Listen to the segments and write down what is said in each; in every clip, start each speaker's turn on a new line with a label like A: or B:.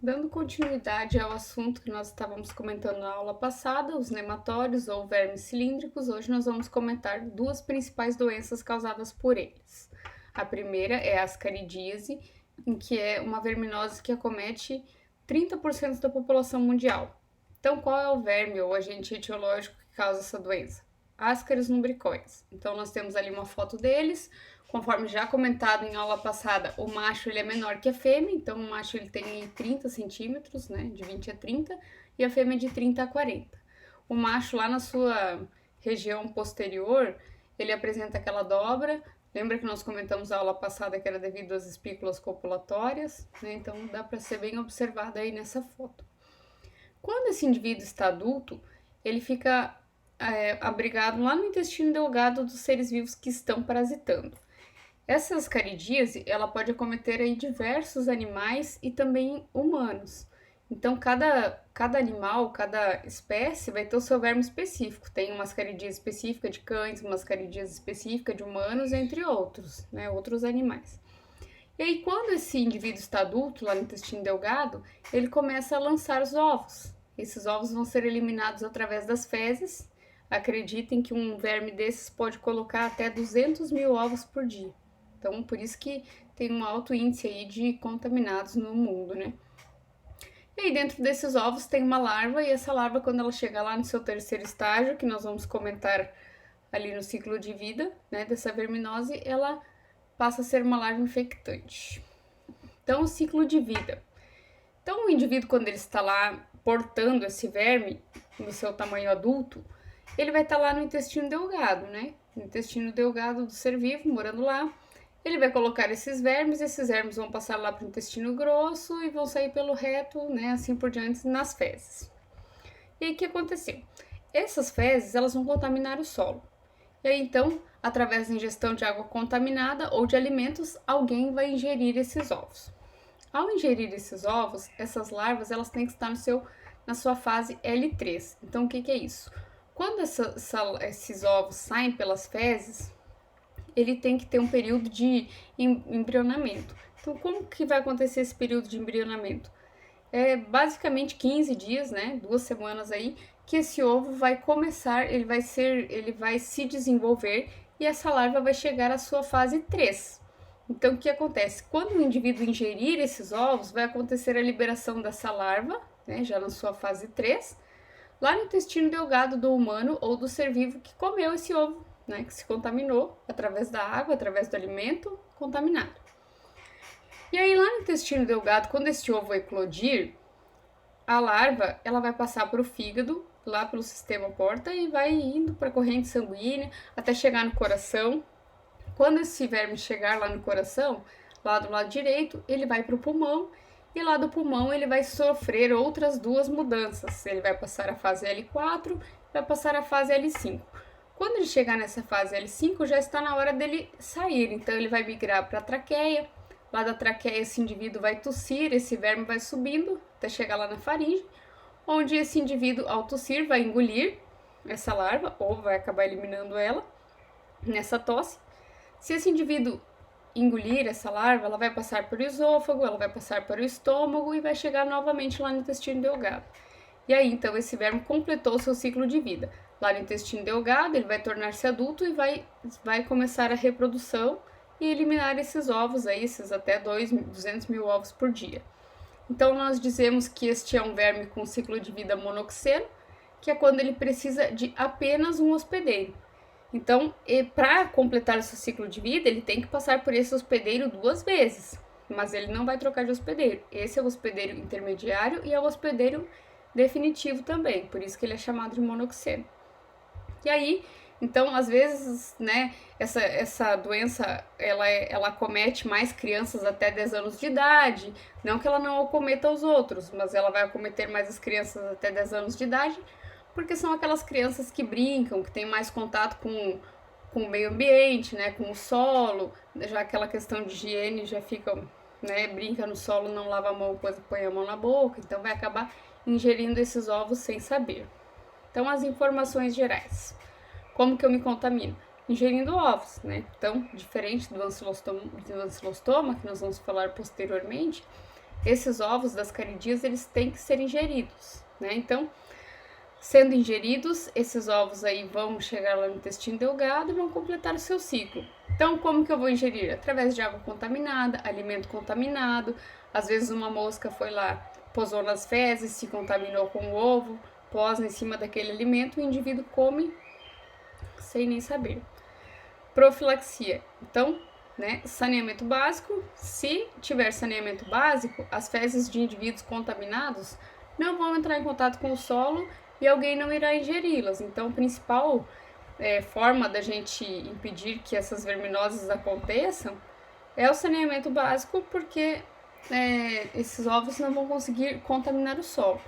A: Dando continuidade ao assunto que nós estávamos comentando na aula passada, os nematóides ou vermes cilíndricos, hoje nós vamos comentar duas principais doenças causadas por eles. A primeira é a ascaridíase, em que é uma verminose que acomete 30% da população mundial. Então, qual é o verme ou agente etiológico que causa essa doença? Ascaris lumbricoides. Então, nós temos ali uma foto deles. Conforme já comentado em aula passada, o macho ele é menor que a fêmea, então o macho ele tem 30 centímetros, né, de 20 a 30, e a fêmea de 30 a 40. O macho lá na sua região posterior, ele apresenta aquela dobra. Lembra que nós comentamos a aula passada que era devido às espículas copulatórias, né? Então dá para ser bem observado aí nessa foto. Quando esse indivíduo está adulto, ele fica abrigado lá no intestino delgado dos seres vivos que estão parasitando. Essa ascaridíase, ela pode acometer aí diversos animais e também humanos. Então, cada animal, cada espécie vai ter o seu verme específico. Tem uma ascaridíase específica de cães, uma ascaridíase específica de humanos, entre outros, né, outros animais. E aí, quando esse indivíduo está adulto, lá no intestino delgado, ele começa a lançar os ovos. Esses ovos vão ser eliminados através das fezes. Acreditem que um verme desses pode colocar até 200 mil ovos por dia. Então, por isso que tem um alto índice aí de contaminados no mundo, né? E aí, dentro desses ovos tem uma larva, e essa larva, quando ela chega lá no seu terceiro estágio, que nós vamos comentar ali no ciclo de vida, né, dessa verminose, ela passa a ser uma larva infectante. Então, o ciclo de vida. Então, o indivíduo, quando ele está lá portando esse verme no seu tamanho adulto, ele vai estar lá no intestino delgado, né? No intestino delgado do ser vivo, morando lá. Ele vai colocar esses vermes vão passar lá para o intestino grosso e vão sair pelo reto, né? Assim por diante, nas fezes. E aí, o que aconteceu? Essas fezes, elas vão contaminar o solo. E aí, então, através da ingestão de água contaminada ou de alimentos, alguém vai ingerir esses ovos. Ao ingerir esses ovos, essas larvas elas têm que estar na sua fase L3. Então, o que é isso? Quando esses ovos saem pelas fezes, ele tem que ter um período de embrionamento. Então, como que vai acontecer esse período de embrionamento? É basicamente 15 dias, né? 2 semanas aí, que esse ovo vai começar, ele vai se desenvolver e essa larva vai chegar à sua fase 3. Então, o que acontece? Quando o indivíduo ingerir esses ovos, vai acontecer a liberação dessa larva, né, já na sua fase 3, lá no intestino delgado do humano ou do ser vivo que comeu esse ovo, né, que se contaminou através da água, através do alimento contaminado. E aí, lá no intestino delgado, quando esse ovo eclodir, a larva ela vai passar para o fígado, lá pelo sistema porta, e vai indo para a corrente sanguínea até chegar no coração. Quando esse verme chegar lá no coração, lá do lado direito, ele vai para o pulmão, e lá do pulmão ele vai sofrer outras duas mudanças. Ele vai passar a fase L4, vai passar a fase L5. Quando ele chegar nessa fase L5, já está na hora dele sair, então ele vai migrar para a traqueia. Lá da traqueia, esse indivíduo vai tossir, esse verme vai subindo até chegar lá na faringe, onde esse indivíduo, ao tossir, vai engolir essa larva, ou vai acabar eliminando ela nessa tosse. Se esse indivíduo engolir essa larva, ela vai passar por esôfago, ela vai passar para o estômago e vai chegar novamente lá no intestino delgado. E aí, então, esse verme completou o seu ciclo de vida. Lá no intestino delgado, ele vai tornar-se adulto e vai começar a reprodução e eliminar esses ovos aí, esses até 200 mil ovos por dia. Então, nós dizemos que este é um verme com ciclo de vida monoxeno, que é quando ele precisa de apenas um hospedeiro. Então, para completar o seu ciclo de vida, ele tem que passar por esse hospedeiro 2 vezes, mas ele não vai trocar de hospedeiro. Esse é o hospedeiro intermediário e é o hospedeiro definitivo também, por isso que ele é chamado de monoxeno. E aí, então, às vezes, né, essa doença, ela acomete mais crianças até 10 anos de idade, não que ela não acometa os outros, mas ela vai acometer mais as crianças até 10 anos de idade, porque são aquelas crianças que brincam, que têm mais contato com o meio ambiente, né, com o solo, já aquela questão de higiene já fica, né, brinca no solo, não lava a mão, depois põe a mão na boca, então vai acabar ingerindo esses ovos sem saber. Então, as informações gerais. Como que eu me contamino? Ingerindo ovos, né? Então, diferente do ancilostoma, que nós vamos falar posteriormente, esses ovos das caridias, eles têm que ser ingeridos, né? Então, sendo ingeridos, esses ovos aí vão chegar lá no intestino delgado e vão completar o seu ciclo. Então, como que eu vou ingerir? Através de água contaminada, alimento contaminado, às vezes uma mosca foi lá, posou nas fezes, se contaminou com o ovo, posa em cima daquele alimento, o indivíduo come sem nem saber. Profilaxia. Então, né, saneamento básico. Se tiver saneamento básico, as fezes de indivíduos contaminados não vão entrar em contato com o solo e alguém não irá ingeri-las. Então, a principal forma da gente impedir que essas verminoses aconteçam é o saneamento básico, porque esses ovos não vão conseguir contaminar o solo.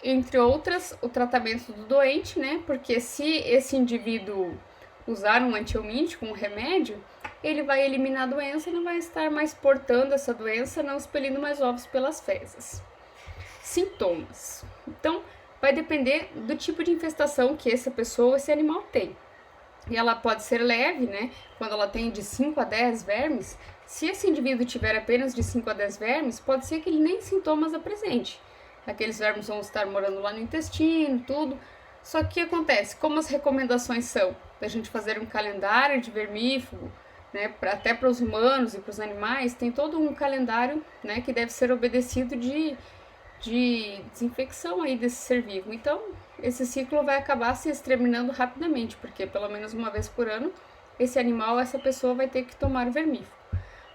A: Entre outras, o tratamento do doente, né? Porque se esse indivíduo usar um antiomítico, um remédio, ele vai eliminar a doença e não vai estar mais portando essa doença, não expelindo mais ovos pelas fezes. Sintomas. Então, vai depender do tipo de infestação que essa pessoa, esse animal tem. E ela pode ser leve, né? Quando ela tem de 5 a 10 vermes. Se esse indivíduo tiver apenas de 5 a 10 vermes, pode ser que ele nem sintomas apresente. Aqueles vermes vão estar morando lá no intestino, tudo. Só que o que acontece? Como as recomendações são da gente fazer um calendário de vermífugo, né, até para os humanos e para os animais, tem todo um calendário, né, que deve ser obedecido de desinfecção aí desse ser vivo. Então, esse ciclo vai acabar se exterminando rapidamente, porque pelo menos uma vez por ano, esse animal, essa pessoa vai ter que tomar o vermífugo.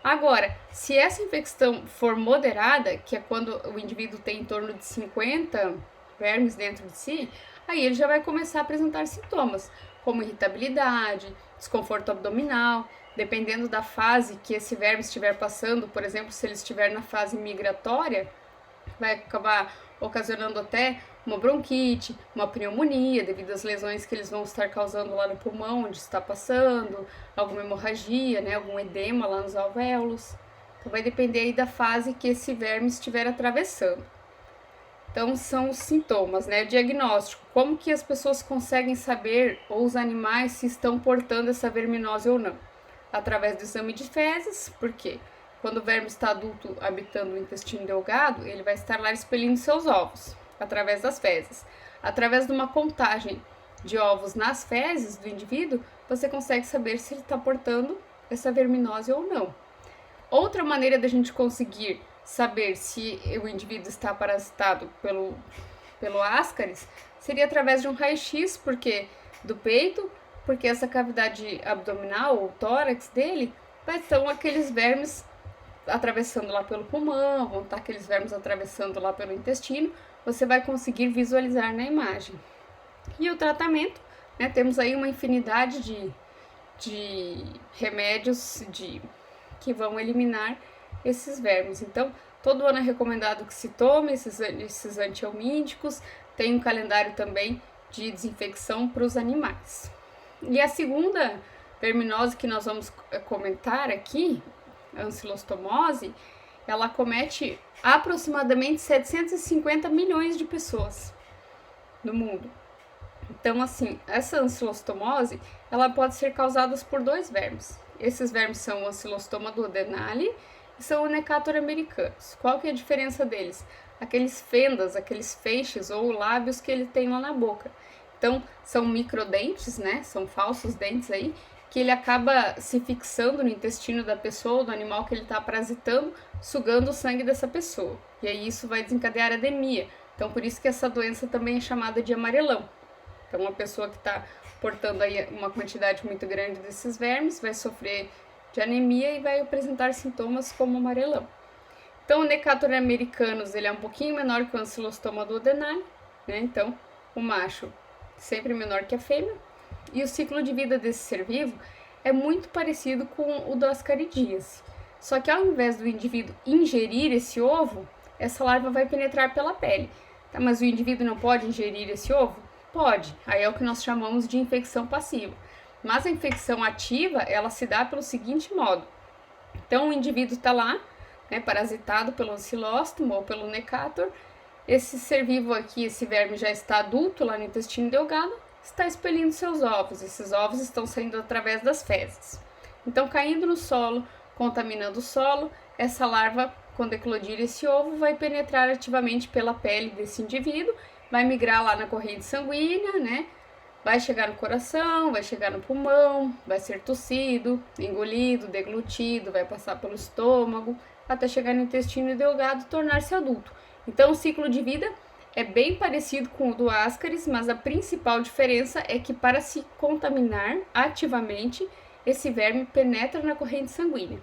A: Agora, se essa infecção for moderada, que é quando o indivíduo tem em torno de 50 vermes dentro de si, aí ele já vai começar a apresentar sintomas, como irritabilidade, desconforto abdominal, dependendo da fase que esse verme estiver passando. Por exemplo, se ele estiver na fase migratória, vai acabar ocasionando até uma bronquite, uma pneumonia, devido às lesões que eles vão estar causando lá no pulmão, onde está passando, alguma hemorragia, né, algum edema lá nos alvéolos. Então vai depender aí da fase que esse verme estiver atravessando. Então são os sintomas, né, o diagnóstico, como que as pessoas conseguem saber, ou os animais, se estão portando essa verminose ou não? Através do exame de fezes, por quê? Quando o verme está adulto habitando o intestino delgado, ele vai estar lá expelindo seus ovos, através das fezes. Através de uma contagem de ovos nas fezes do indivíduo, você consegue saber se ele está portando essa verminose ou não. Outra maneira da gente conseguir saber se o indivíduo está parasitado pelo Ascaris seria através de um raio-x, porque do peito, porque essa cavidade abdominal, o tórax dele, vai ter aqueles vermes atravessando lá pelo pulmão, vão estar aqueles vermes atravessando lá pelo intestino, você vai conseguir visualizar na imagem. E o tratamento, né, temos aí uma infinidade de remédios que vão eliminar esses vermes. Então, todo ano é recomendado que se tome esses antihelmínticos, tem um calendário também de desinfecção para os animais. E a segunda verminose que nós vamos comentar aqui, a ancilostomose, ela acomete aproximadamente 750 milhões de pessoas no mundo. Então, assim, essa ancilostomose, ela pode ser causada por dois vermes. Esses vermes são o Ancilostoma duodenale e são o Necator americanus. Qual que é a diferença deles? Aqueles fendas, aqueles feixes ou lábios que ele tem lá na boca. Então, são microdentes, né? São falsos dentes aí, que ele acaba se fixando no intestino da pessoa ou do animal que ele está parasitando, sugando o sangue dessa pessoa. E aí isso vai desencadear anemia. Então, por isso que essa doença também é chamada de amarelão. Então, uma pessoa que está portando aí uma quantidade muito grande desses vermes vai sofrer de anemia e vai apresentar sintomas como amarelão. Então, o Necator americanus, ele é um pouquinho menor que o Ancilostoma duodenale, né? Então, o macho sempre menor que a fêmea. E o ciclo de vida desse ser vivo é muito parecido com o das caridias. Só que ao invés do indivíduo ingerir esse ovo, essa larva vai penetrar pela pele. Tá? Mas o indivíduo não pode ingerir esse ovo? Pode. Aí é o que nós chamamos de infecção passiva. Mas a infecção ativa, ela se dá pelo seguinte modo. Então o indivíduo está lá, né, parasitado pelo ancilóstomo ou pelo necator. Esse ser vivo aqui, esse verme já está adulto lá no intestino delgado, está expelindo seus ovos. Esses ovos estão saindo através das fezes. Então, caindo no solo, contaminando o solo, essa larva quando eclodir esse ovo, vai penetrar ativamente pela pele desse indivíduo, vai migrar lá na corrente sanguínea, né? Vai chegar no coração, vai chegar no pulmão, vai ser tossido, engolido, deglutido, vai passar pelo estômago, até chegar no intestino delgado e tornar-se adulto. Então, o ciclo de vida é bem parecido com o do Ascaris, mas a principal diferença é que para se contaminar ativamente, esse verme penetra na corrente sanguínea.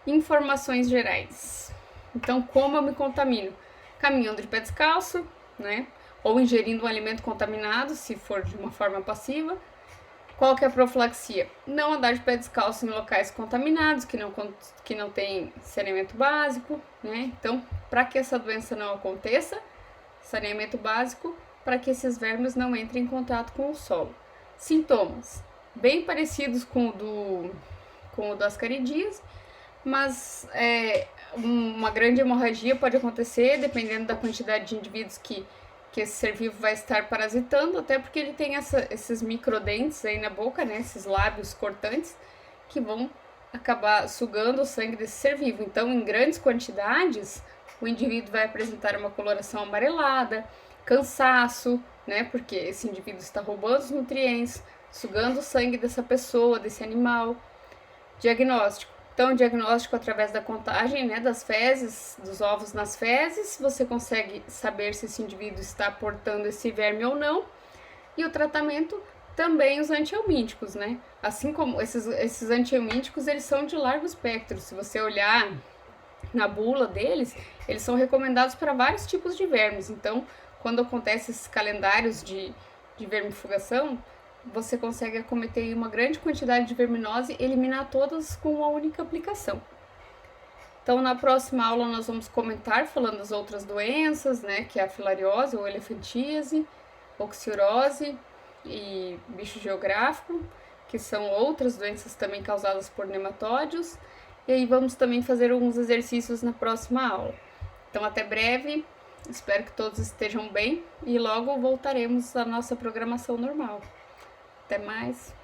A: Informações gerais. Então, como eu me contamino? Caminhando de pé descalço, né? Ou ingerindo um alimento contaminado, se for de uma forma passiva. Qual que é a profilaxia? Não andar de pé descalço em locais contaminados, que não tem saneamento básico, né? Então, para que essa doença não aconteça, saneamento básico, para que esses vermes não entrem em contato com o solo. Sintomas, bem parecidos com o do ascaridíase, mas uma grande hemorragia pode acontecer dependendo da quantidade de indivíduos que esse ser vivo vai estar parasitando, até porque ele tem esses microdentes aí na boca, né, esses lábios cortantes, que vão acabar sugando o sangue desse ser vivo. Então, em grandes quantidades, o indivíduo vai apresentar uma coloração amarelada, cansaço, né, porque esse indivíduo está roubando os nutrientes, sugando o sangue dessa pessoa, desse animal. Diagnóstico. Então, o diagnóstico através da contagem, né, das fezes, dos ovos nas fezes, você consegue saber se esse indivíduo está portando esse verme ou não. E o tratamento, também os antihelmínticos, né? Assim como esses antihelmínticos, eles são de largo espectro. Se você olhar na bula deles, eles são recomendados para vários tipos de vermes. Então, quando acontece esses calendários de vermifugação, você consegue acometer uma grande quantidade de verminose e eliminar todas com uma única aplicação. Então, na próxima aula, nós vamos comentar falando das outras doenças, né, que é a filariose ou elefantíase, oxiurose e bicho geográfico, que são outras doenças também causadas por nematóides. E aí vamos também fazer alguns exercícios na próxima aula. Então, até breve, espero que todos estejam bem e logo voltaremos à nossa programação normal. Até mais!